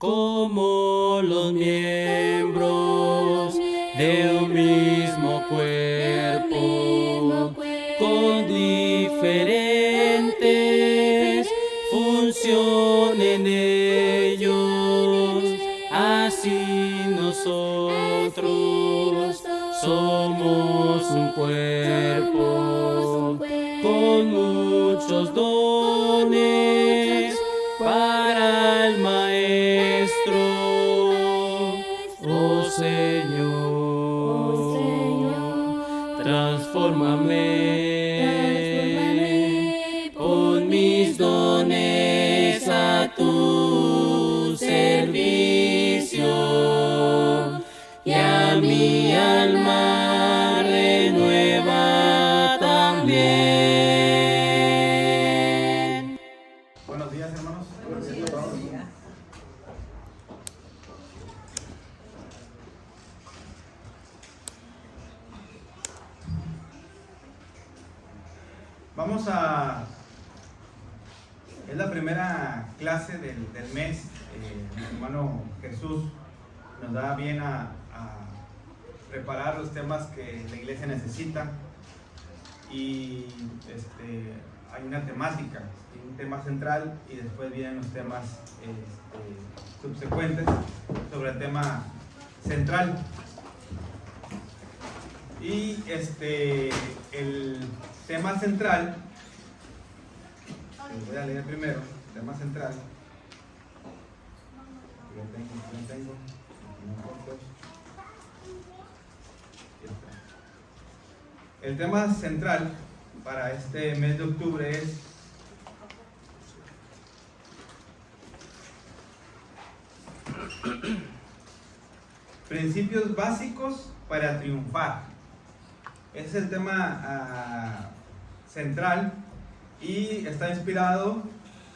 como los miembros de un mismo cuerpo, con diferentes funciones en ellos, así nosotros somos un cuerpo, con muchos dones para el Maestro. Oh Señor, transfórmame, pon mis dones a tu servicio y a mi alma renueva también. Buenos días, hermanos. Buenos días a todos. Es la primera clase del mes. Mi hermano Jesús nos da bien a preparar los temas que la iglesia necesita. Y hay una temática, un tema central, y después vienen los temas subsecuentes sobre el tema central. Y el tema central, les voy a leer primero, el tema central. Aquí lo tengo. El tema central para este mes de octubre es principios básicos para triunfar. Ese es el tema central y está inspirado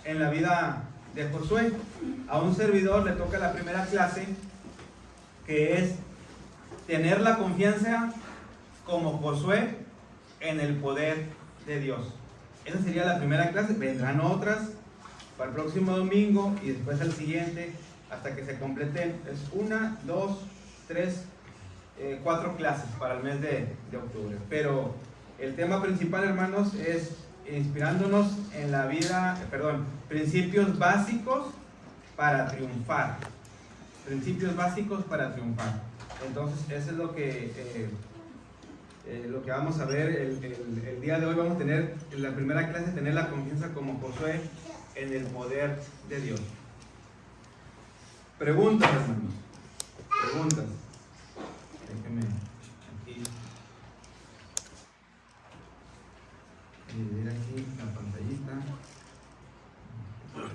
en la vida de Josué. A un servidor le toca la primera clase, que es tener la confianza como Josué en el poder de Dios. Esa sería la primera clase. Vendrán otras para el próximo domingo y después el siguiente hasta que se completen. Es 1, 2, 3, 4 clases para el mes de octubre. Pero el tema principal, hermanos, es inspirándonos en la vida, principios básicos para triunfar. Principios básicos para triunfar. Entonces, eso es lo que vamos a ver el día de hoy. Vamos a tener en la primera clase, tener la confianza como Josué en el poder de Dios. Preguntas, hermanos. Preguntas. Déjenme aquí dividir aquí la pantallita.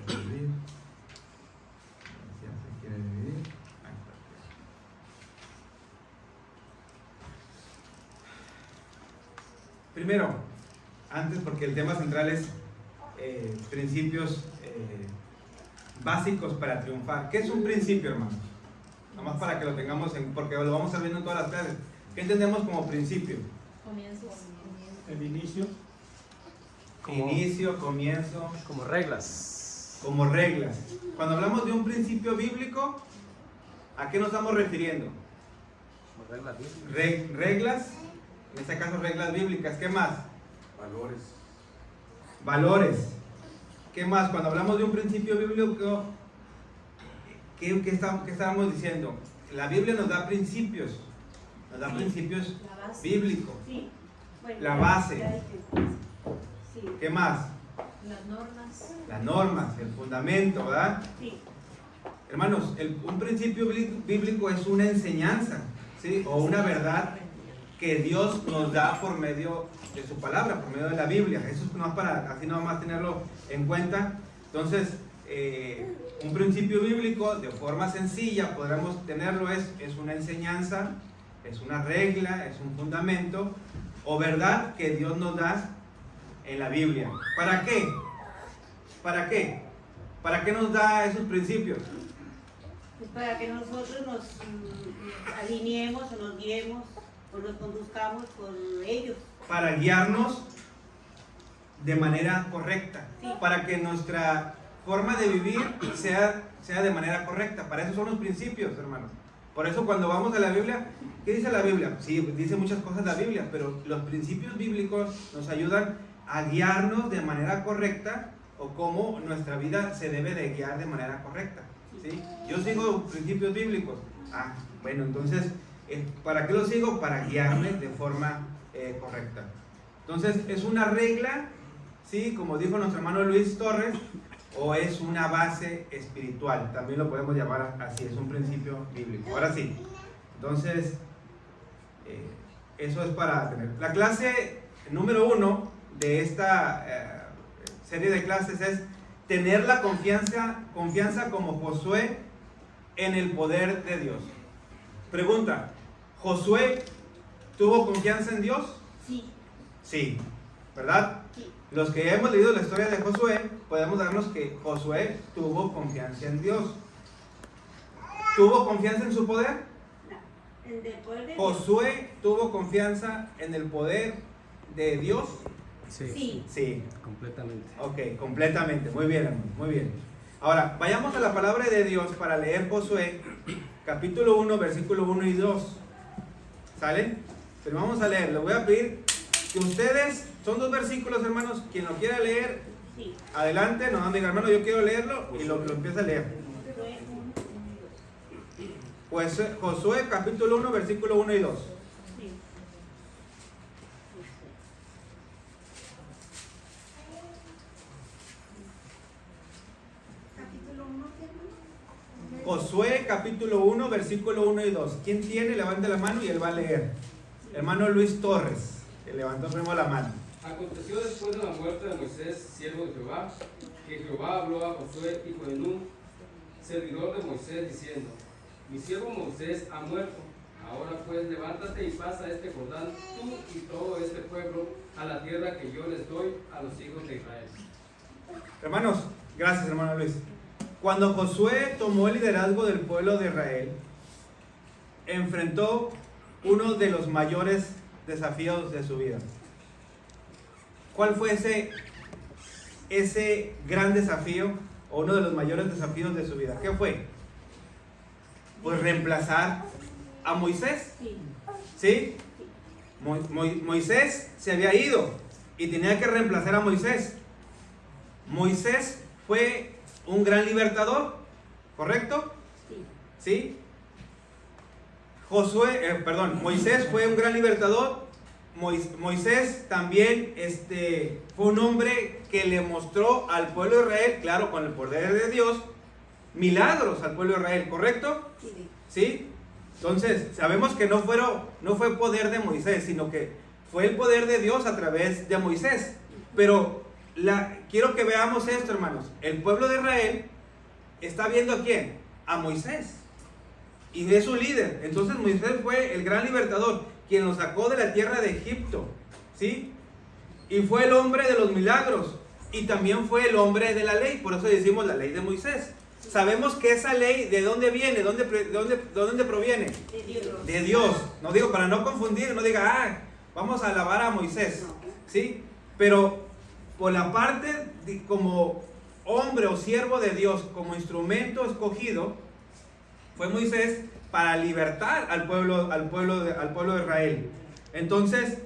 Dividir. Ya se quiere dividir. Ahí está. Primero, antes, porque el tema central es principios básicos para triunfar. ¿Qué es un principio, hermanos? Nomás para que lo tengamos porque lo vamos a ver viendo en todas las clases. ¿Qué entendemos como principio? Comienzos. El inicio. Inicio, comienzo. Como reglas. Como reglas. Cuando hablamos de un principio bíblico, ¿a qué nos estamos refiriendo? Como reglas bíblicas. Reglas, en este caso reglas bíblicas. ¿Qué más? Valores. Valores. ¿Qué más? Cuando hablamos de un principio bíblico, ¿qué estábamos diciendo? La Biblia nos da principios. Nos da principios bíblicos. Sí. Bueno, La base. Sí. ¿Qué más? Las normas. Las normas, el fundamento, ¿verdad? Sí. Hermanos, un principio bíblico es una enseñanza, ¿sí? O una verdad que Dios nos da por medio de su palabra, por medio de la Biblia. Eso es más para así nada más tenerlo en cuenta. Entonces, un principio bíblico de forma sencilla, podríamos tenerlo, es una enseñanza, es una regla, es un fundamento o verdad que Dios nos da en la Biblia. ¿Para qué? ¿Para qué? ¿Para qué nos da esos principios? Pues para que nosotros nos alineemos o nos guiemos o nos conduzcamos con ellos. Para guiarnos de manera correcta, Sí. para que nuestra forma de vivir sea de manera correcta. Para eso son los principios, hermanos. Por eso cuando vamos a la Biblia, ¿qué dice la Biblia? Sí, dice muchas cosas la Biblia, pero los principios bíblicos nos ayudan a guiarnos de manera correcta, o cómo nuestra vida se debe de guiar de manera correcta, ¿sí? Yo sigo principios bíblicos. Bueno, entonces, ¿para qué los sigo? Para guiarme de forma correcta. Entonces, es una regla, ¿sí? Como dijo nuestro hermano Luis Torres, o es una base espiritual, también lo podemos llamar así, es un principio bíblico. Ahora sí, entonces, eso es para tener. La clase número 1 de esta serie de clases es tener la confianza como Josué en el poder de Dios. Pregunta, ¿Josué tuvo confianza en Dios? Sí. Sí, ¿verdad? Sí. Los que ya hemos leído la historia de Josué, podemos darnos que Josué tuvo confianza en Dios. ¿Tuvo confianza en su poder? No. El del poder de ¿Josué tuvo confianza en el poder de Dios? Dios. Sí. Sí. Completamente. Ok, completamente. Muy bien, hermano, muy bien. Ahora, vayamos a la palabra de Dios para leer Josué, capítulo 1, versículo 1 y 2. ¿Sale? Pero vamos a leer. Les voy a pedir que ustedes, son 2 versículos, hermanos, quien lo quiera leer, Sí. adelante, no diga, hermano, yo quiero leerlo, y lo empieza a leer. Pues Josué, capítulo 1, versículo 1 y 2. Sí. Capítulo 1, ¿qué? Josué, capítulo 1, versículo 1 y 2. ¿Quién tiene? Levante la mano y él va a leer. Hermano Luis Torres, que levantó primero la mano. Aconteció después de la muerte de Moisés, siervo de Jehová, que Jehová habló a Josué, hijo de Nun, servidor de Moisés, diciendo: Mi siervo Moisés ha muerto. Ahora pues levántate y pasa este Jordán, tú y todo este pueblo, a la tierra que yo les doy a los hijos de Israel. Hermanos, gracias, hermano Luis. Cuando Josué tomó el liderazgo del pueblo de Israel, enfrentó uno de los mayores desafíos de su vida. ¿Cuál fue ese gran desafío, o uno de los mayores desafíos de su vida? ¿Qué fue? Pues reemplazar a Moisés. Sí. ¿Sí? Moisés se había ido y tenía que reemplazar a Moisés. Moisés fue un gran libertador, ¿correcto? Sí. ¿Sí? Moisés fue un gran libertador. Moisés también fue un hombre que le mostró al pueblo de Israel, claro, con el poder de Dios, milagros al pueblo de Israel, ¿correcto? Sí. ¿Sí? Entonces, sabemos que no fue poder de Moisés, sino que fue el poder de Dios a través de Moisés. Pero quiero que veamos esto, hermanos. El pueblo de Israel está viendo a ¿quién? A Moisés. Y es su líder. Entonces Moisés fue el gran libertador, quien los sacó de la tierra de Egipto. ¿Sí? Y fue el hombre de los milagros. Y también fue el hombre de la ley. Por eso decimos la ley de Moisés. Sabemos que esa ley, ¿de dónde viene? ¿De dónde proviene? De Dios. De Dios. No digo, para no confundir, no diga, vamos a alabar a Moisés. ¿Sí? Pero por la parte como hombre o siervo de Dios, como instrumento escogido, fue Moisés para libertar al pueblo de Israel. Entonces,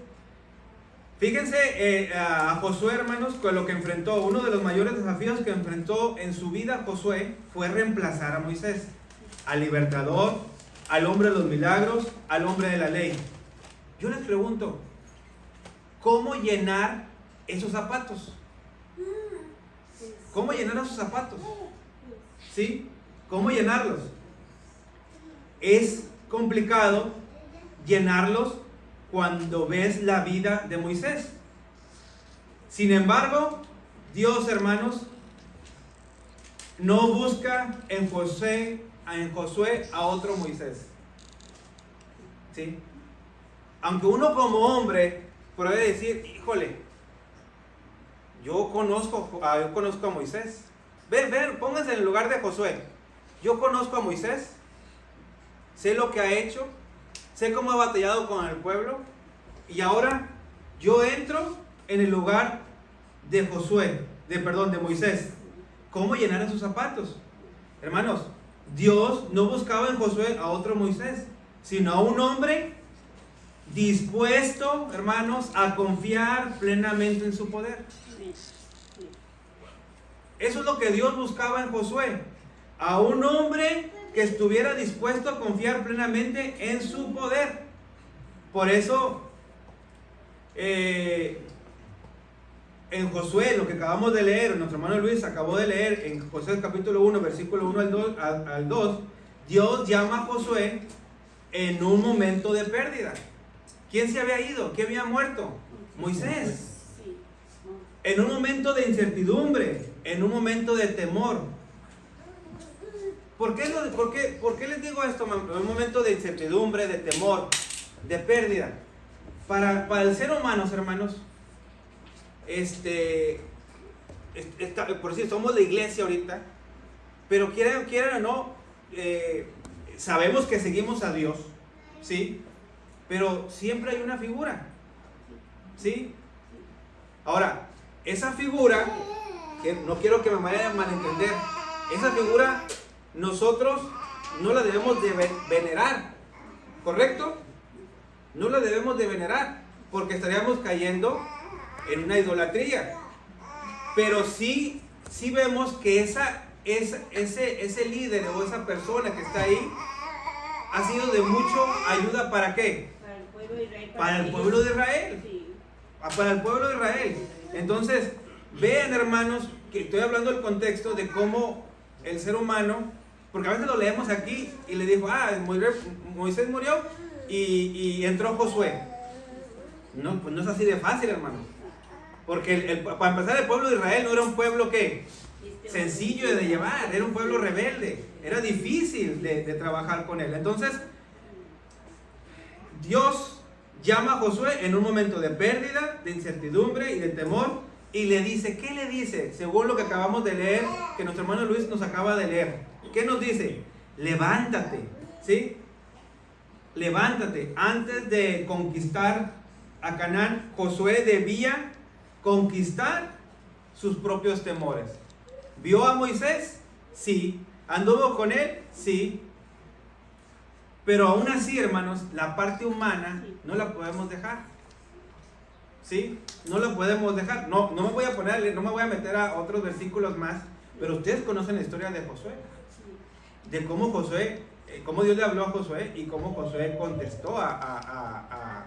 fíjense a Josué, hermanos, con lo que enfrentó. Uno de los mayores desafíos que enfrentó en su vida Josué fue reemplazar a Moisés, al libertador, al hombre de los milagros, al hombre de la ley. Yo les pregunto, ¿cómo llenar esos zapatos? ¿Cómo llenar esos zapatos? ¿Sí? ¿Cómo llenarlos? Es complicado llenarlos cuando ves la vida de Moisés. Sin embargo, Dios, hermanos, no busca en Josué a otro Moisés. ¿Sí? Aunque uno como hombre puede decir, híjole, yo conozco a Moisés. Ven, pónganse en el lugar de Josué. Yo conozco a Moisés, sé lo que ha hecho, sé cómo ha batallado con el pueblo, y ahora yo entro en el lugar de Moisés. cómo llenar esos zapatos. Hermanos, Dios no buscaba en Josué a otro Moisés, sino a un hombre dispuesto, hermanos, a confiar plenamente en su poder. Eso es lo que Dios buscaba en Josué, a un hombre que estuviera dispuesto a confiar plenamente en su poder. Por eso, en Josué, lo que acabamos de leer, nuestro hermano Luis acabó de leer en Josué capítulo 1, versículo 1 al 2, Dios llama a Josué en un momento de pérdida. ¿Quién se había ido? ¿Quién había muerto? Moisés. En un momento de incertidumbre, en un momento de temor. ¿Por qué les digo esto? En un momento de incertidumbre, de temor, de pérdida. Para el ser humano, hermanos, por decir, somos la iglesia ahorita, pero quieran o no, sabemos que seguimos a Dios, ¿sí? Pero siempre hay una figura, ¿sí? Ahora, esa figura, que no quiero que me vayan a malentender, esa figura nosotros no la debemos de venerar, ¿correcto? No la debemos de venerar, porque estaríamos cayendo en una idolatría. Pero sí vemos que ese líder o esa persona que está ahí ha sido de mucho ayuda. ¿Para qué? Para el pueblo de Israel. Sí. Para el pueblo de Israel. Entonces, vean, hermanos, que estoy hablando del contexto de cómo el ser humano, porque a veces lo leemos aquí y le dijo, Moisés murió y entró Josué. No, pues no es así de fácil, hermano. Porque para empezar, el pueblo de Israel no era un pueblo que sencillo de llevar, era un pueblo rebelde, era difícil de trabajar con él. Entonces, Dios llama a Josué en un momento de pérdida, de incertidumbre y de temor, y le dice, ¿qué le dice? Según lo que acabamos de leer, que nuestro hermano Luis nos acaba de leer. ¿Qué nos dice? Levántate, ¿sí? Levántate. Antes de conquistar a Canaán, Josué debía conquistar sus propios temores. ¿Vio a Moisés? Sí. ¿Anduvo con él? Sí. Pero aún así, hermanos, la parte humana no la podemos dejar. ¿Sí? No la podemos dejar. No me voy a meter a otros versículos más, pero ustedes conocen la historia de Josué. De cómo cómo Dios le habló a Josué y cómo Josué contestó a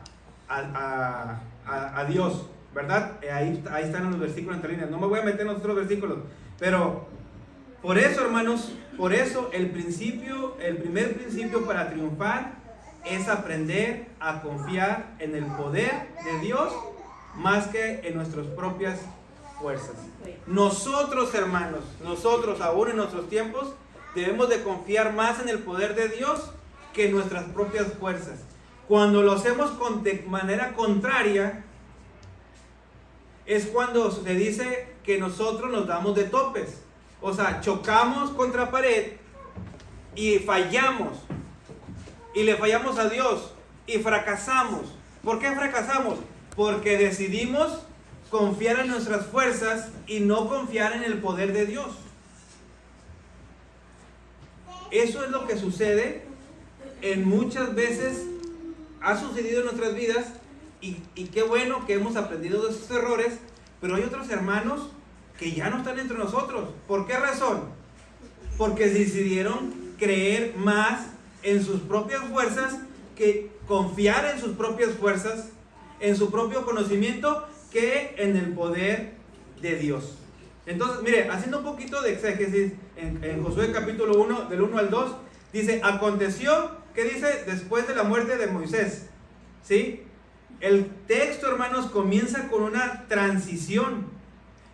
Dios, ¿verdad? Ahí están los versículos entre líneas. No me voy a meter en los otros versículos, pero por eso, hermanos, el primer principio para triunfar es aprender a confiar en el poder de Dios más que en nuestras propias fuerzas. Nosotros, hermanos, aún en nuestros tiempos, debemos de confiar más en el poder de Dios que en nuestras propias fuerzas. Cuando lo hacemos de manera contraria, es cuando se dice que nosotros nos damos de topes. O sea, chocamos contra pared y fallamos. Y le fallamos a Dios y fracasamos. ¿Por qué fracasamos? Porque decidimos confiar en nuestras fuerzas y no confiar en el poder de Dios. Eso es lo que sucede muchas veces, ha sucedido en nuestras vidas, y qué bueno que hemos aprendido de esos errores, pero hay otros hermanos que ya no están entre nosotros. ¿Por qué razón? Porque decidieron creer más en sus propias fuerzas, que confiar en sus propias fuerzas, en su propio conocimiento, que en el poder de Dios. Entonces, mire, haciendo un poquito de exégesis en Josué capítulo 1, del 1 al 2, dice, aconteció, ¿qué dice? Después de la muerte de Moisés, ¿sí? El texto, hermanos, comienza con una transición.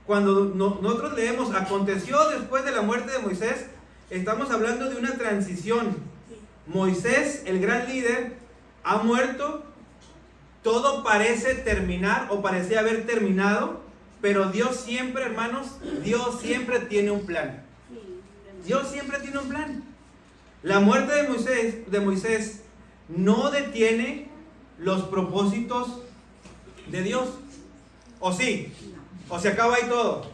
Cuando nosotros leemos, aconteció después de la muerte de Moisés, estamos hablando de una transición. Moisés, el gran líder, ha muerto, todo parece terminar o parecía haber terminado, pero Dios siempre, hermanos, Dios siempre tiene un plan. Dios siempre tiene un plan. La muerte de Moisés no detiene los propósitos de Dios. ¿O sí? ¿O se acaba ahí todo?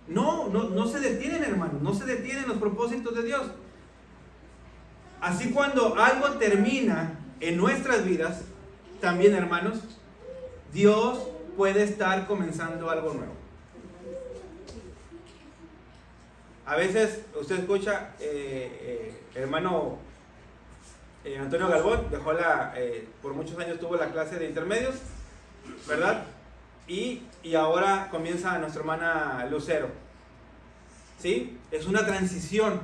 no se detienen, hermanos, no se detienen los propósitos de Dios. Así cuando algo termina en nuestras vidas, también, hermanos, Dios puede estar comenzando algo nuevo. A veces usted escucha, hermano Antonio Galvón dejó por muchos años tuvo la clase de intermedios, ¿verdad? Y ahora comienza nuestra hermana Lucero, ¿sí? Es una transición.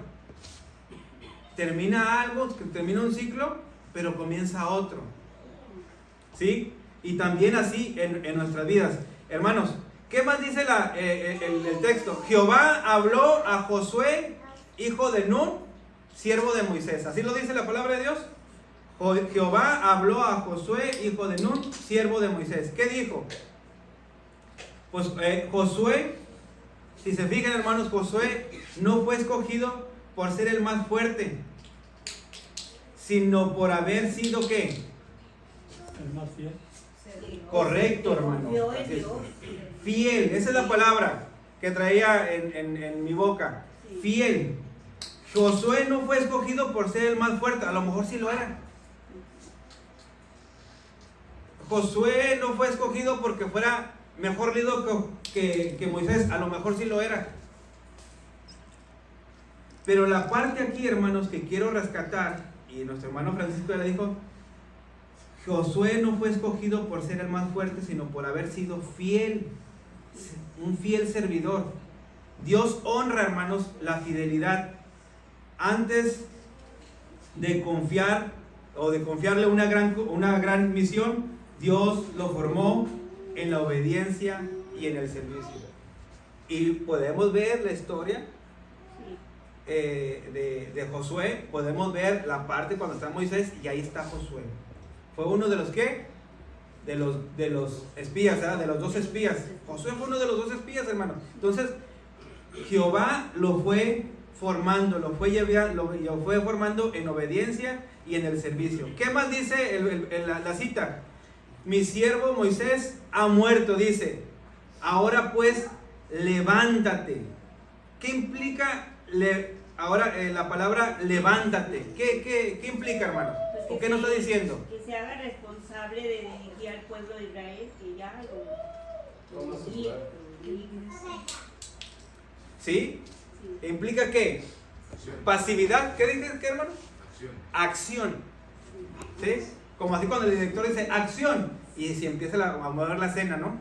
Termina algo, termina un ciclo, pero comienza otro, ¿sí? Y también así en nuestras vidas. Hermanos, ¿qué más dice el texto? Jehová habló a Josué, hijo de Nun, siervo de Moisés. ¿Así lo dice la palabra de Dios? Jehová habló a Josué, hijo de Nun, siervo de Moisés. ¿Qué dijo? Pues Josué, si se fijan, hermanos, Josué no fue escogido por ser el más fuerte, sino por haber sido, ¿qué? El más fiel. Correcto, hermano. Confió en Dios. Fiel, esa es la palabra que traía en mi boca. Fiel. Josué no fue escogido por ser el más fuerte, a lo mejor sí lo era. Josué no fue escogido porque fuera mejor líder que Moisés, a lo mejor sí lo era. Pero la parte aquí, hermanos, que quiero rescatar, y nuestro hermano Francisco le dijo, Josué no fue escogido por ser el más fuerte, sino por haber sido fiel, un fiel servidor. Dios honra, hermanos, la fidelidad. Antes de confiar o de confiarle una gran misión, Dios lo formó en la obediencia y en el servicio. Y podemos ver la historia de Josué, podemos ver la parte cuando está Moisés y ahí está Josué. Fue uno de los ¿qué? De los espías, ¿verdad? De los 2 espías. Josué fue uno de los 2 espías, hermano. Entonces, Jehová lo fue formando, lo fue formando en obediencia y en el servicio. ¿Qué más dice la cita? Mi siervo Moisés ha muerto, dice. Ahora pues, levántate. ¿Qué implica ahora la palabra levántate? ¿Qué implica, hermano? Pues ¿O qué nos está diciendo? Que se haga responsable de dirigir al pueblo de Israel, que ya Toma su y- lugar. ¿Sí? ¿Implica qué? Pasividad. ¿Qué dice, qué, hermano? Acción. ¿Sí? Como así cuando el director dice acción y si empieza a mover la escena, ¿no?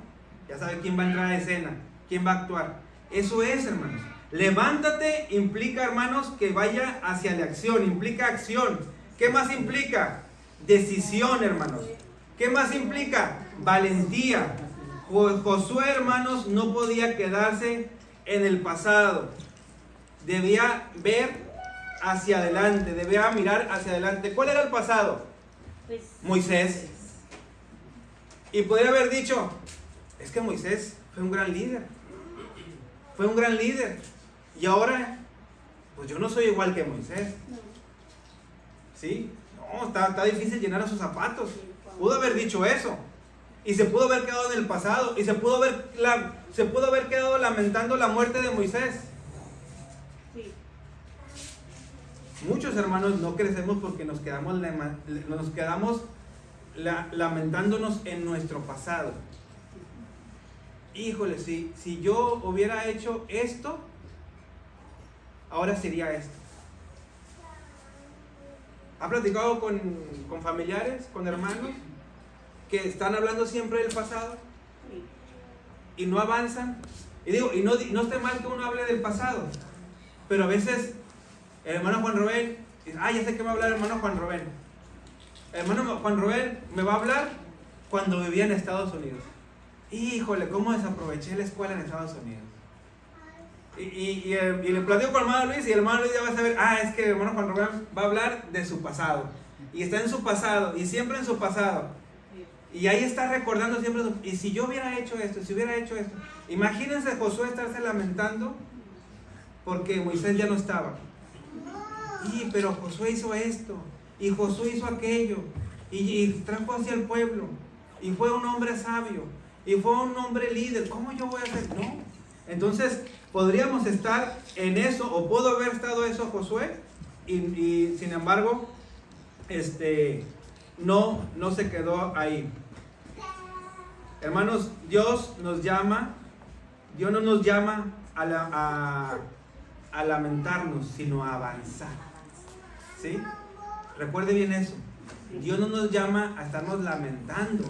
Ya sabe quién va a entrar a escena, quién va a actuar. Eso es, hermanos. Levántate implica, hermanos, que vaya hacia la acción, implica acción. ¿Qué más implica? Decisión, hermanos. ¿Qué más implica? Valentía. Josué, hermanos, no podía quedarse en el pasado. Debía ver hacia adelante, debía mirar hacia adelante. ¿Cuál era el pasado? Pues, Moisés. Y podría haber dicho, es que Moisés fue un gran líder. Fue un gran líder. Y ahora, pues yo no soy igual que Moisés. ¿Sí? No, está difícil llenar sus zapatos. Pudo haber dicho eso. Y se pudo haber quedado en el pasado. Y se pudo haber quedado lamentando la muerte de Moisés. sí. Muchos hermanos no crecemos porque nos quedamos lamentándonos en nuestro pasado. Híjole, si yo hubiera hecho esto, ahora sería esto. ¿Ha platicado con familiares, con hermanos que están hablando siempre del pasado y no avanzan? Y digo, y no está mal que uno hable del pasado, pero a veces el hermano Juan Rubén dice, ya sé que me va a hablar el hermano Juan Rubén. El hermano Juan Rubén me va a hablar cuando vivía en Estados Unidos. Híjole, cómo desaproveché la escuela en Estados Unidos. Y le platico con el hermano Luis y el hermano Luis ya va a saber, es que el hermano Juan Rubén va a hablar de su pasado. Y está en su pasado, y siempre en su pasado. Y ahí está recordando siempre, y si yo hubiera hecho esto, si hubiera hecho esto. Imagínense Josué estarse lamentando porque Moisés ya no estaba. Pero Josué hizo esto, y Josué hizo aquello, y trajo hacia el pueblo, y fue un hombre sabio, y fue un hombre líder. ¿Cómo yo voy a hacer? No. Entonces, podríamos estar en eso, o pudo haber estado eso Josué, y sin embargo, no se quedó ahí. Hermanos, Dios no nos llama a lamentarnos, sino a avanzar. ¿Sí? Recuerde bien eso. Dios no nos llama a estarnos lamentando,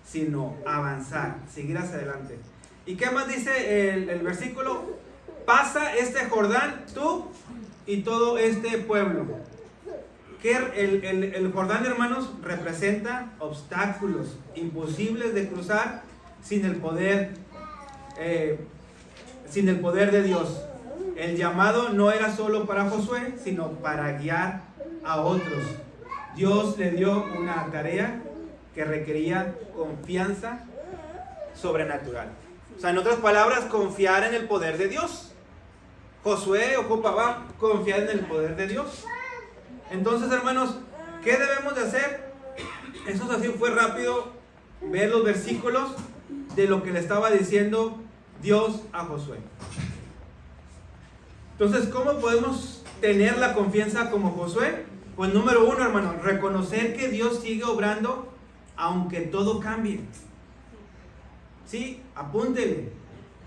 sino a avanzar, seguir hacia adelante. ¿Y qué más dice el versículo? Pasa este Jordán, tú y todo este pueblo. Que el Jordán, hermanos, representa obstáculos imposibles de cruzar sin el poder de Dios. El llamado no era solo para Josué, sino para guiar a otros. Dios le dio una tarea que requería confianza sobrenatural. O sea, en otras palabras, confiar en el poder de Dios. Josué ocupaba confiar en el poder de Dios. Entonces, hermanos, ¿qué debemos de hacer? Eso así fue rápido ver los versículos de lo que le estaba diciendo Dios a Josué. Entonces, ¿cómo podemos tener la confianza como Josué? Pues número uno, hermano, reconocer que Dios sigue obrando aunque todo cambie. Sí, apúntele.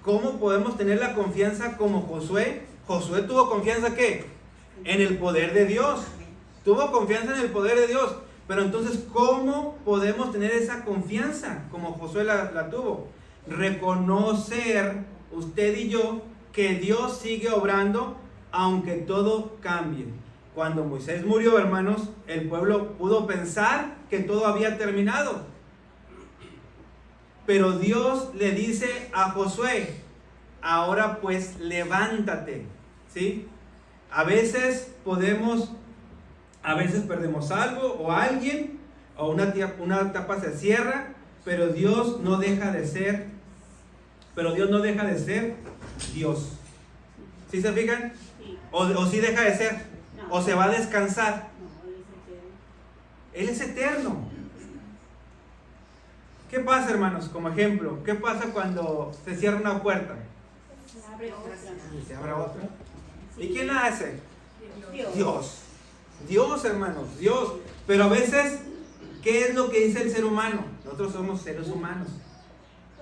¿Cómo podemos tener la confianza como Josué? Josué tuvo confianza, ¿qué? En el poder de Dios. Tuvo confianza en el poder de Dios. Pero entonces, ¿cómo podemos tener esa confianza como Josué la tuvo? Reconocer, usted y yo, que Dios sigue obrando aunque todo cambie. Cuando Moisés murió, hermanos, el pueblo pudo pensar que todo había terminado. Pero Dios le dice a Josué, ahora pues levántate. ¿Sí? A veces perdemos algo o alguien, o una etapa se cierra, pero Dios no deja de ser Dios. ¿Sí se fijan? Sí. O sí deja de ser, No. o se va a descansar. No, Él es eterno. ¿Qué pasa, hermanos? Como ejemplo, ¿qué pasa cuando se cierra una puerta? se abre otra. Se abre otra. ¿Y quién la hace? Dios. Dios. Dios, hermanos, Dios. Pero a veces, ¿qué es lo que dice el ser humano? Nosotros somos seres humanos.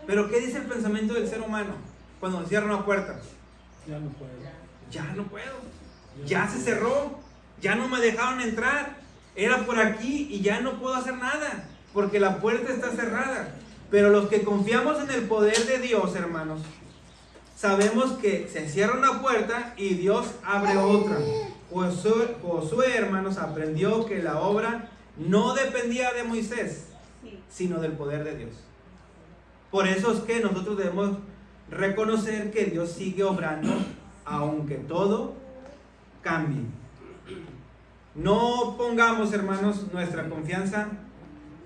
Pero ¿qué dice el pensamiento del ser humano cuando se cierra una puerta? Ya no puedo. Ya no puedo. Ya se cerró. Ya no me dejaron entrar. Era por aquí y ya no puedo hacer nada, porque la puerta está cerrada. Pero los que confiamos en el poder de Dios, hermanos, sabemos que se cierra una puerta y Dios abre otra. Josué, hermanos, aprendió que la obra no dependía de Moisés, Sí. sino del poder de Dios. Por eso es que nosotros debemos reconocer que Dios sigue obrando aunque todo cambie. No pongamos, hermanos, nuestra confianza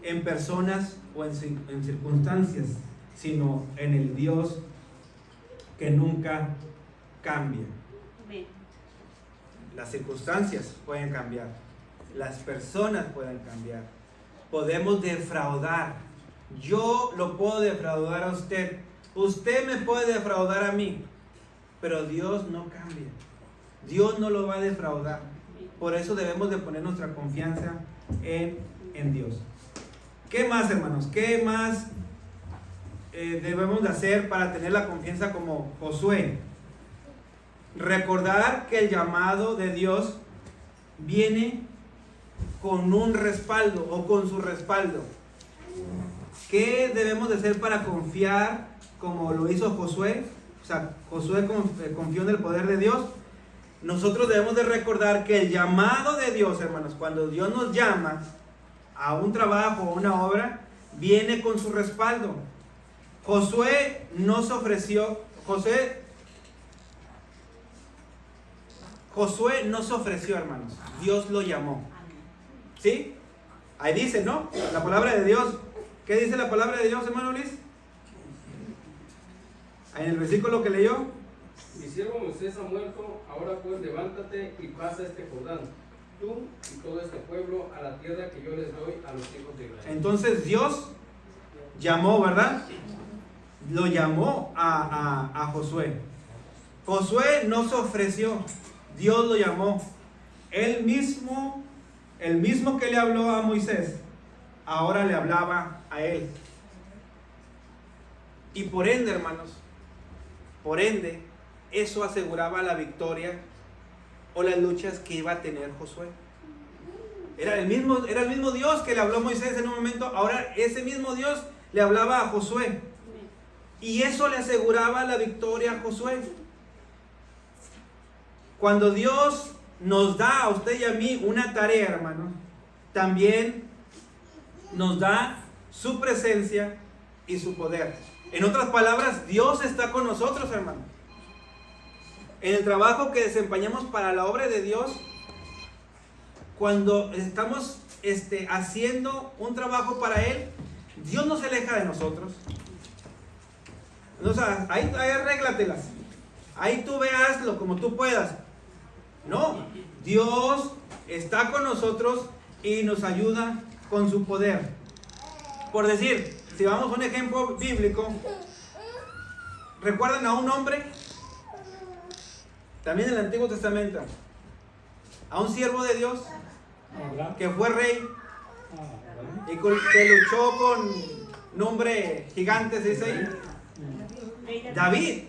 en personas o en circunstancias, sino en el Dios que nunca cambia. Amén. Las circunstancias pueden cambiar, las personas pueden cambiar, podemos defraudar. Yo lo puedo defraudar a usted, usted me puede defraudar a mí, pero Dios no cambia. Dios no lo va a defraudar. Por eso debemos de poner nuestra confianza en Dios. ¿Qué más, hermanos? ¿Qué más debemos de hacer para tener la confianza como Josué? Recordar que el llamado de Dios viene con un respaldo o con su respaldo. ¿Qué debemos de hacer para confiar como lo hizo Josué? O sea, Josué confió en el poder de Dios. Nosotros debemos de recordar que el llamado de Dios, hermanos, cuando Dios nos llama a un trabajo o una obra, viene con su respaldo. Josué no se ofreció, Josué no se ofreció, hermanos. Dios lo llamó. ¿Sí? Ahí dice, ¿no? La palabra de Dios. ¿Qué dice la palabra de Dios, hermano Luis? Ahí en el versículo que leyó. Mi siervo Moisés ha muerto, ahora pues levántate y pasa este Jordán, tú y todo este pueblo, a la tierra que yo les doy a los hijos de Israel. Entonces Dios llamó, ¿verdad? Lo llamó a Josué. Josué no se ofreció, Dios lo llamó. El mismo que le habló a Moisés, ahora le hablaba a él. Y por ende, hermanos, eso aseguraba la victoria o las luchas que iba a tener Josué. Era el mismo Dios que le habló a Moisés en un momento, ahora ese mismo Dios le hablaba a Josué. Y eso le aseguraba la victoria a Josué. Cuando Dios nos da a usted y a mí una tarea, hermano, también nos da su presencia y su poder. En otras palabras, Dios está con nosotros, hermano. En el trabajo que desempeñamos para la obra de Dios, cuando estamos haciendo un trabajo para Él, Dios no se aleja de nosotros. O sea, ahí arréglatelas. Ahí tú veaslo como tú puedas. No, Dios está con nosotros y nos ayuda con su poder. Por decir, si vamos a un ejemplo bíblico, ¿recuerdan a un hombre? También en el Antiguo Testamento, a un siervo de Dios que fue rey y que luchó con nombre gigante, ¿se dice ahí? David.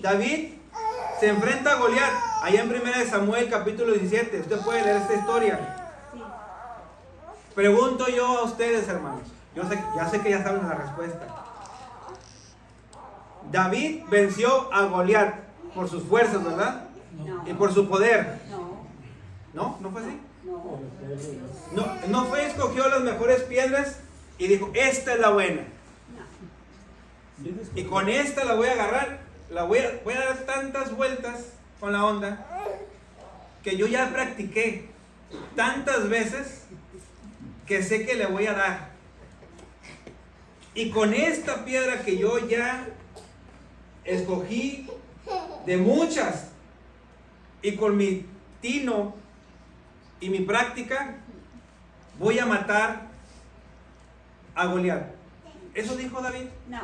David se enfrenta a Goliat, allá en 1 Samuel capítulo 17. Usted puede leer esta historia. Pregunto yo a ustedes, hermanos, ya sé que ya saben la respuesta. David venció a Goliat por sus fuerzas, ¿verdad? No. Y por su poder. No. ¿No fue así? No. No fue, escogió las mejores piedras y dijo, esta es la buena. Y con esta la voy a agarrar, voy a dar tantas vueltas con la onda que yo ya practiqué tantas veces que sé que le voy a dar. Y con esta piedra que yo ya escogí de muchas, y con mi tino y mi práctica, voy a matar a Goliat. ¿Eso dijo David? No.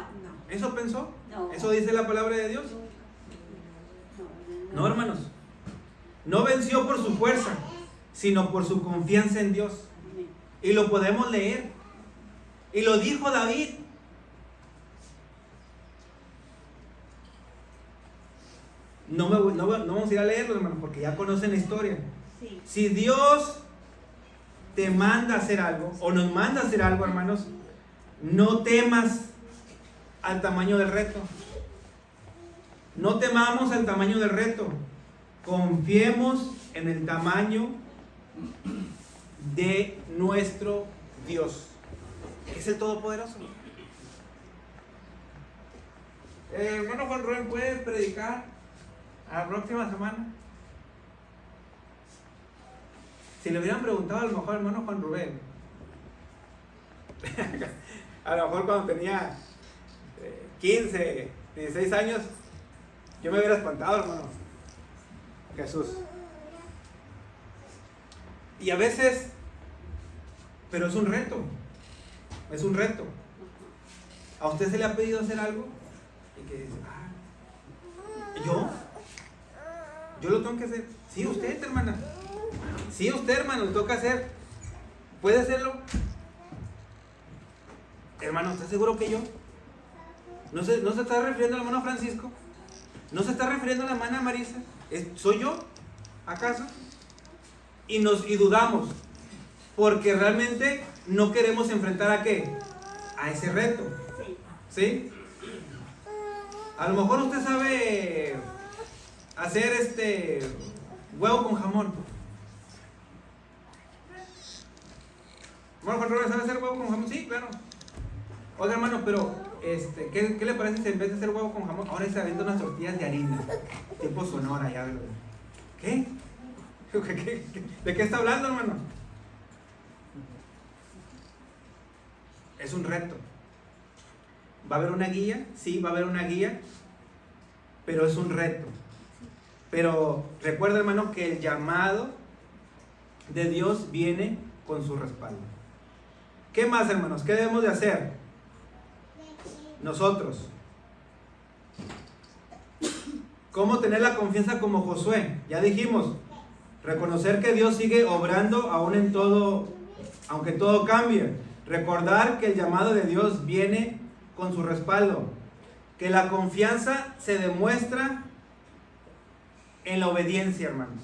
¿Eso pensó? No. ¿Eso dice la palabra de Dios? No, hermanos. No venció por su fuerza, sino por su confianza en Dios. Y lo podemos leer. Y lo dijo David. No vamos a ir a leerlo, hermano, porque ya conocen la historia. Sí. Si Dios te manda a hacer algo, o nos manda a hacer algo, hermanos, no temas al tamaño del reto. No temamos al tamaño del reto. Confiemos en el tamaño de nuestro Dios, que es el Todopoderoso. Hermano Juan Rubén, ¿puede predicar a la próxima semana? Si le hubieran preguntado a lo mejor al hermano Juan Rubén, a lo mejor cuando tenía 15, 16 años, yo me hubiera espantado, hermano. Jesús. Y a veces, pero es un reto. Es un reto. ¿A usted se le ha pedido hacer algo? Y que dice, ¿yo lo tengo que hacer? Sí, usted, hermana. Sí, usted, hermano, lo toca hacer. ¿Puede hacerlo? Hermano, ¿está seguro que yo? ¿No se está refiriendo al hermano Francisco? ¿No se está refiriendo a la hermana Marisa? ¿Soy yo? ¿Acaso? Y dudamos, porque realmente no queremos enfrentar ¿a qué? A ese reto. ¿Sí? A lo mejor usted sabe hacer huevo con jamón. Bueno, Juan Robert, ¿sabe hacer huevo con jamón? Sí, claro. Oiga, hermano, pero ¿qué le parece si en vez de hacer huevo con jamón, ahora se avienta unas tortillas de harina? Tipo Sonora, ya. ¿Qué? ¿De qué está hablando, hermano? Es un reto. ¿Va a haber una guía? Sí, va a haber una guía, pero es un reto. Pero recuerda, hermano, que el llamado de Dios viene con su respaldo. ¿Qué más, hermanos? ¿Qué debemos de hacer? Nosotros ¿Cómo tener la confianza como Josué? Ya dijimos, reconocer que Dios sigue obrando aún en todo, aunque todo cambie. Recordar que el llamado de Dios viene con su respaldo. Que la confianza se demuestra en la obediencia, hermanos.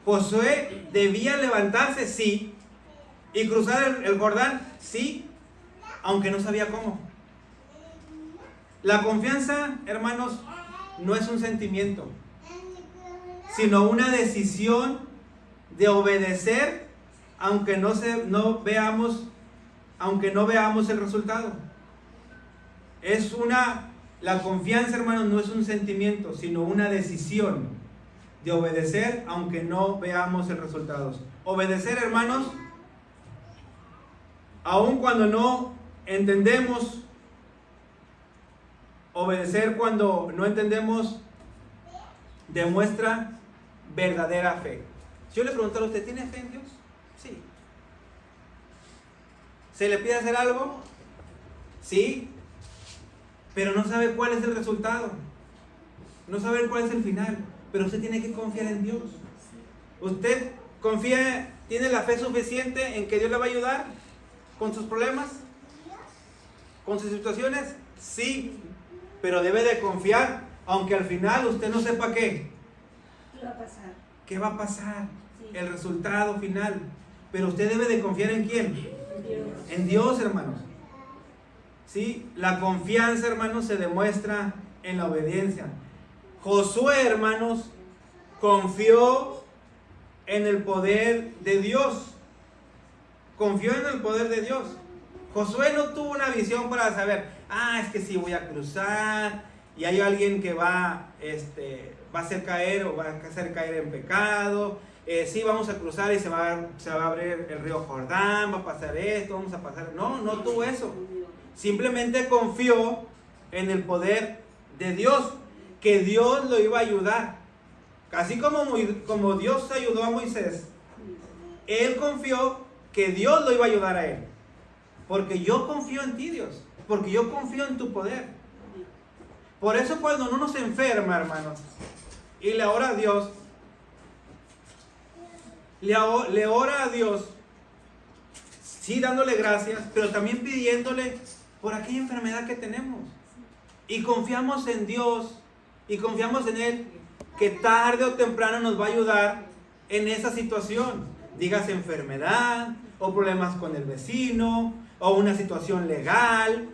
Josué debía levantarse, sí, y cruzar el Jordán, sí, aunque no sabía cómo. La confianza, hermanos, no es un sentimiento, sino una decisión de obedecer, aunque no veamos el resultado. La confianza, hermanos, no es un sentimiento, sino una decisión de obedecer, aunque no veamos el resultado. Obedecer, hermanos, aun cuando no entendemos. Obedecer cuando no entendemos demuestra verdadera fe. Si yo le pregunto a usted, ¿tiene fe en Dios? Sí. ¿Se le pide hacer algo? Sí. Pero no sabe cuál es el resultado. No sabe cuál es el final. Pero usted tiene que confiar en Dios. ¿Usted confía, tiene la fe suficiente en que Dios le va a ayudar con sus problemas? ¿Con sus situaciones? Sí. Pero debe de confiar, aunque al final usted no sepa qué. ¿Qué va a pasar? ¿Qué va a pasar? Sí. El resultado final. Pero usted debe de confiar ¿en quién? Dios. En Dios, hermanos. ¿Sí? La confianza, hermanos, se demuestra en la obediencia. Josué, hermanos, confió en el poder de Dios. Confió en el poder de Dios. Josué no tuvo una visión para saber, es que si voy a cruzar y hay alguien que va a hacer caer o va a hacer caer en pecado. Sí, vamos a cruzar y se va a abrir el río Jordán, va a pasar esto, vamos a pasar. No tuvo eso. Simplemente confió en el poder de Dios, que Dios lo iba a ayudar. Así como Dios ayudó a Moisés, él confió que Dios lo iba a ayudar a él. Porque yo confío en ti, Dios. Porque yo confío en tu poder. Por eso cuando uno se enferma, hermanos, y le ora a Dios, le ora a Dios, sí, dándole gracias, pero también pidiéndole por aquella enfermedad que tenemos. Y confiamos en Dios, y confiamos en Él, que tarde o temprano nos va a ayudar en esa situación. Dígase enfermedad, o problemas con el vecino, o una situación legal,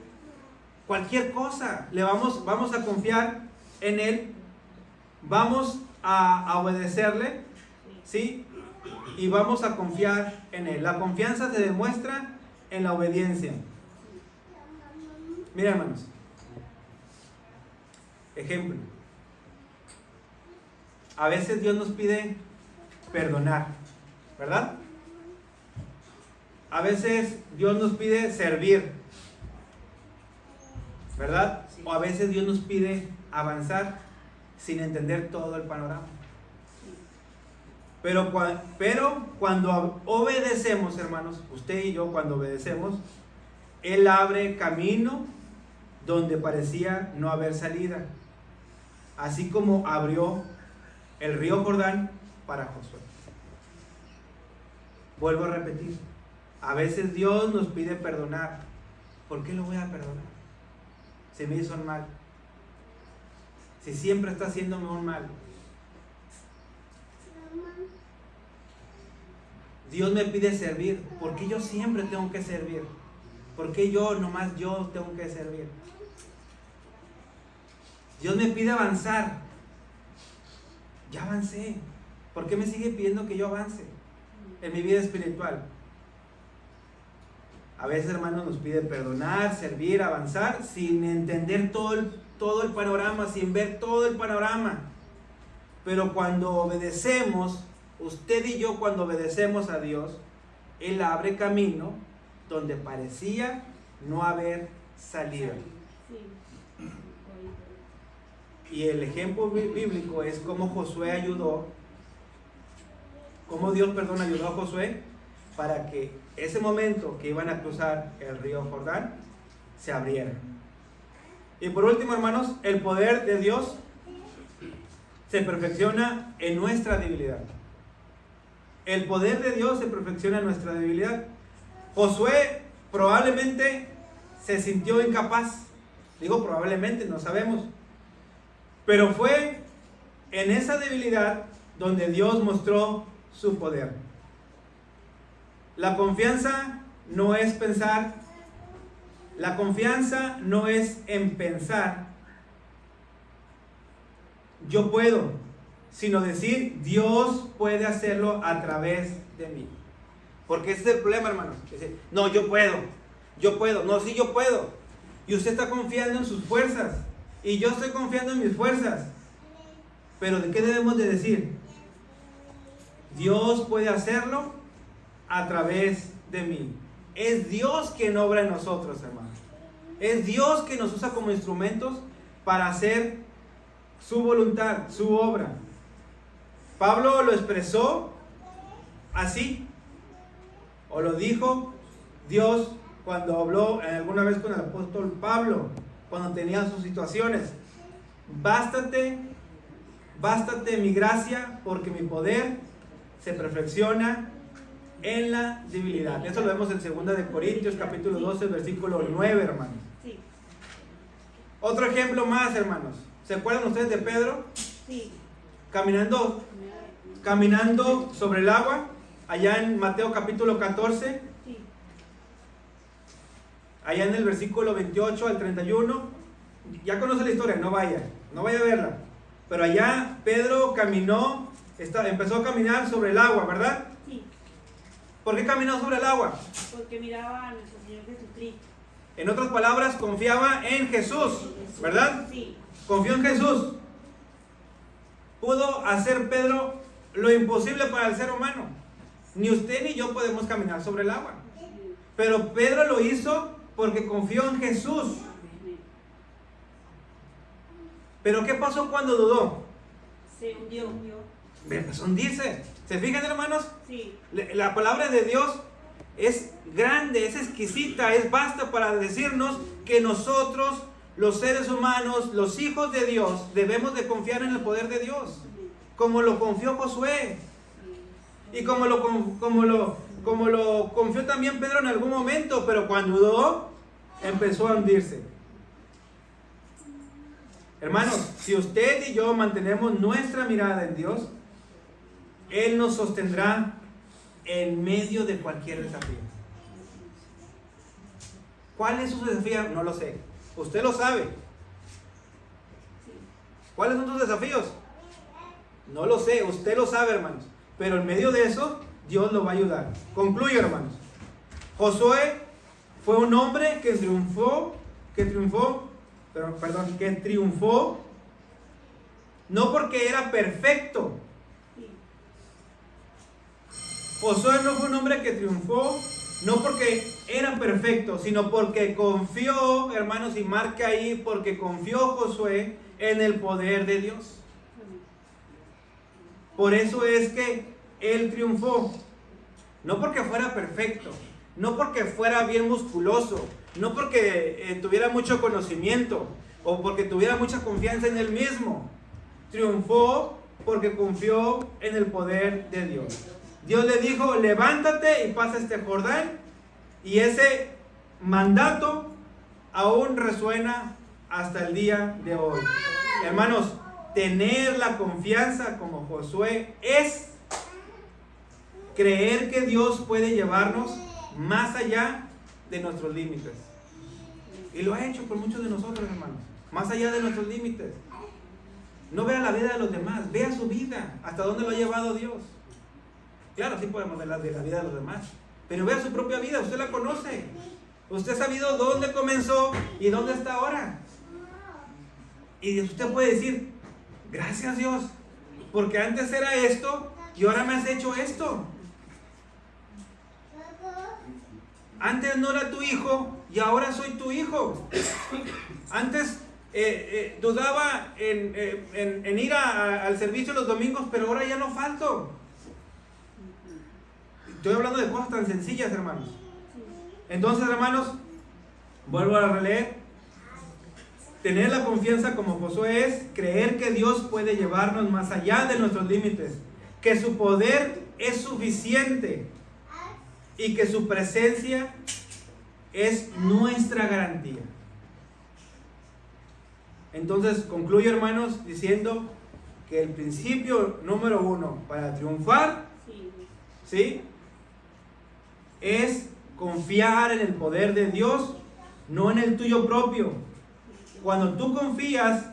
cualquier cosa. Vamos a confiar en Él, vamos a obedecerle, ¿sí? Y vamos a confiar en Él. La confianza se demuestra en la obediencia. Mira, hermanos, ejemplo. A veces Dios nos pide perdonar, ¿verdad? A veces Dios nos pide servir, ¿verdad? O a veces Dios nos pide avanzar sin entender todo el panorama. Pero cuando obedecemos, hermanos, usted y yo cuando obedecemos, Él abre camino donde parecía no haber salida. Así como abrió el río Jordán para Josué. Vuelvo a repetir. A veces Dios nos pide perdonar. ¿Por qué lo voy a perdonar? Si me hizo un mal. Si siempre está haciéndome un mal. Dios me pide servir. ¿Por qué yo siempre tengo que servir? ¿Por qué nomás yo tengo que servir? Dios me pide avanzar. Ya avancé. ¿Por qué me sigue pidiendo que yo avance en mi vida espiritual? A veces, hermanos, nos pide perdonar, servir, avanzar, sin entender todo el panorama, sin ver todo el panorama. Pero cuando obedecemos, usted y yo cuando obedecemos a Dios, Él abre camino donde parecía no haber salida. Y el ejemplo bíblico es cómo Josué ayudó, cómo Dios, ayudó a Josué para que ese momento que iban a cruzar el río Jordán se abriera. Y por último, hermanos, el poder de Dios se perfecciona en nuestra debilidad. El poder de Dios se perfecciona en nuestra debilidad. Josué probablemente se sintió incapaz. Digo probablemente, no sabemos. Pero fue en esa debilidad donde Dios mostró su poder. La confianza no es pensar. La confianza no es en pensar yo puedo, sino decir Dios puede hacerlo a través de mí. Porque ese es el problema, hermanos. No, yo puedo. No, sí, yo puedo. Y usted está confiando en sus fuerzas. Y yo estoy confiando en mis fuerzas. Pero ¿de qué debemos de decir? Dios puede hacerlo a través de mí. Es Dios quien obra en nosotros, hermanos. Es Dios que nos usa como instrumentos para hacer su voluntad, su obra. Pablo lo expresó así, o lo dijo Dios cuando habló alguna vez con el apóstol Pablo, cuando tenía sus situaciones. Bástate mi gracia, porque mi poder se perfecciona en la debilidad. Eso lo vemos en 2 de Corintios capítulo 12 versículo 9, hermanos. Sí. Otro ejemplo más, hermanos. ¿Se acuerdan ustedes de Pedro? Sí. Caminando sobre el agua, allá en Mateo capítulo 14, Sí. allá en el versículo 28 al 31. Ya conoce la historia, no vaya a verla. Pero allá Pedro empezó a caminar sobre el agua, ¿verdad? Sí. ¿Por qué caminó sobre el agua? Porque miraba a nuestro Señor Jesucristo. En otras palabras, confiaba en Jesús, ¿verdad? Sí. Confió en Jesús. Pudo hacer Pedro lo imposible para el ser humano. Ni usted ni yo podemos caminar sobre el agua. Pero Pedro lo hizo porque confió en Jesús. Pero ¿qué pasó cuando dudó? Se hundió. Empezó a hundirse. ¿Se fijan, hermanos? Sí. La palabra de Dios es grande, es exquisita, es vasta para decirnos que nosotros, los seres humanos, los hijos de Dios, debemos de confiar en el poder de Dios, como lo confió Josué y como lo confió también Pedro en algún momento, pero cuando dudó, empezó a hundirse. Hermanos, si usted y yo mantenemos nuestra mirada en Dios, Él nos sostendrá en medio de cualquier desafío. ¿Cuál es su desafío? No lo sé. Usted lo sabe. ¿Cuáles son sus desafíos? No lo sé. Usted lo sabe, hermanos. Pero en medio de eso, Dios lo va a ayudar. Concluyo, hermanos. Josué fue un hombre que triunfó no porque era perfecto. Josué no fue un hombre que triunfó no porque era perfecto, sino porque confió, hermanos, y marca ahí, porque confió Josué en el poder de Dios. Por eso es que él triunfó. No porque fuera perfecto, no porque fuera bien musculoso, no porque tuviera mucho conocimiento o porque tuviera mucha confianza en él mismo. Triunfó porque confió en el poder de Dios. Dios le dijo, levántate y pasa este Jordán, y ese mandato aún resuena hasta el día de hoy. Hermanos, tener la confianza como Josué es creer que Dios puede llevarnos más allá de nuestros límites. Y lo ha hecho por muchos de nosotros, hermanos. Más allá de nuestros límites. No vea la vida de los demás, vea su vida, hasta dónde lo ha llevado Dios. Claro, sí podemos hablar de la vida de los demás, pero vea su propia vida, usted la conoce. Usted ha sabido dónde comenzó y dónde está ahora. Y usted puede decir, gracias Dios, porque antes era esto y ahora me has hecho esto. Antes no era tu hijo y ahora soy tu hijo. Antes dudaba en ir al servicio los domingos, pero ahora ya no falto. Estoy hablando de cosas tan sencillas, hermanos. Entonces, hermanos, vuelvo a releer. Tener la confianza como Josué es creer que Dios puede llevarnos más allá de nuestros límites, que su poder es suficiente y que su presencia es nuestra garantía. Entonces concluyo, hermanos, diciendo que el principio número 1 para triunfar, ¿sí?, es confiar en el poder de Dios, no en el tuyo propio. Cuando tú confías,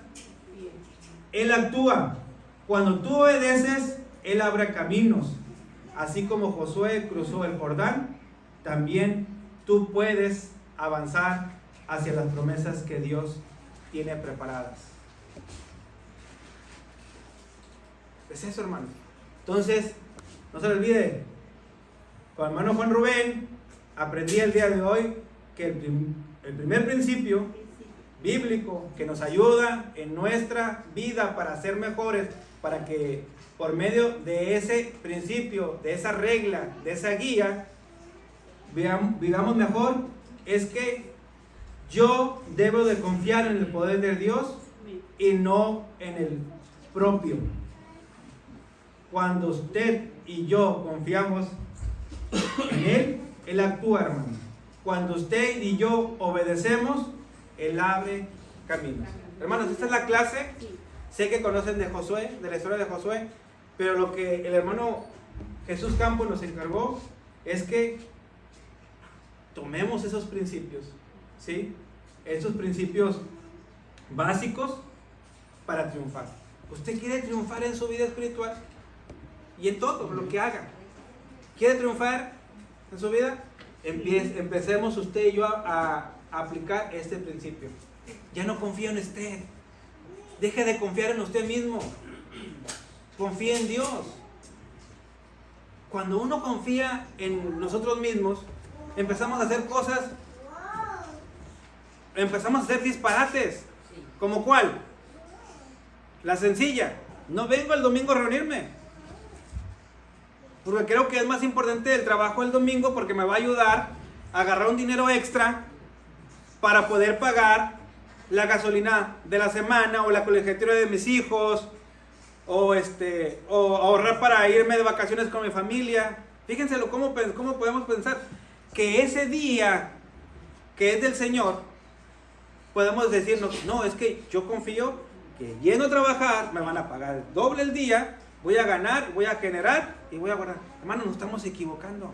Él actúa. Cuando tú obedeces, Él abre caminos. Así como Josué cruzó el Jordán, también tú puedes avanzar hacia las promesas que Dios tiene preparadas. Es eso, hermano. Entonces, no se le olvide, con el hermano Juan Rubén aprendí el día de hoy que el primer principio bíblico que nos ayuda en nuestra vida para ser mejores, para que por medio de ese principio, de esa regla, de esa guía, vivamos mejor, es que yo debo de confiar en el poder de Dios y no en el propio. Cuando usted y yo confiamos en Él, Él actúa, hermano. Cuando usted y yo obedecemos, Él abre caminos. Hermanos, esta es la clase. Sé que conocen de Josué, de la historia de Josué, pero lo que el hermano Jesús Campos nos encargó es que tomemos esos principios, ¿sí? Esos principios básicos para triunfar. ¿Usted quiere triunfar en su vida espiritual? Y en todo lo que haga. ¿Quiere triunfar en su vida? Empecemos usted y yo a aplicar este principio. Ya no confío en usted. Deje de confiar en usted mismo. Confíe en Dios. Cuando uno confía en nosotros mismos, empezamos a hacer cosas, empezamos a hacer disparates. ¿Como cuál? La sencilla. No vengo el domingo a reunirme, porque creo que es más importante el trabajo el domingo, porque me va a ayudar a agarrar un dinero extra para poder pagar la gasolina de la semana o la colegiatura de mis hijos, o ahorrar para irme de vacaciones con mi familia. Fíjense cómo podemos pensar que ese día que es del Señor, podemos decirnos, no, es que yo confío que yendo a trabajar me van a pagar doble el día, voy a ganar, voy a generar y voy a guardar. Hermano, nos estamos equivocando.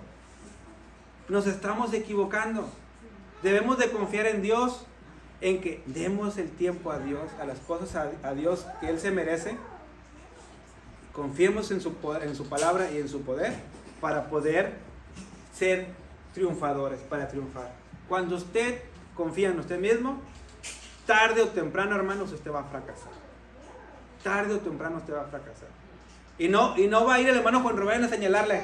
Nos estamos equivocando. Debemos de confiar en Dios, en que demos el tiempo a Dios, a las cosas a Dios que Él se merece. Confiemos en su palabra y en su poder para poder ser triunfadores, para triunfar. Cuando usted confía en usted mismo, tarde o temprano, hermanos, usted va a fracasar. Tarde o temprano usted va a fracasar. Y no va a ir el hermano Juan Rubén a señalarle.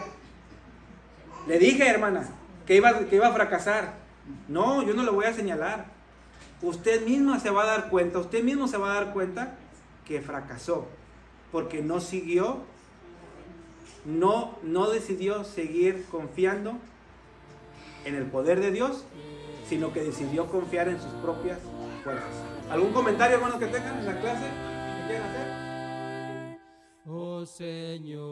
Le dije, hermana, que iba a fracasar. No, yo no le voy a señalar. Usted misma se va a dar cuenta, usted mismo se va a dar cuenta que fracasó. Porque no siguió, no decidió seguir confiando en el poder de Dios, sino que decidió confiar en sus propias fuerzas. ¿Algún comentario, hermanos, que tengan en la clase que quieran hacer? Oh Señor,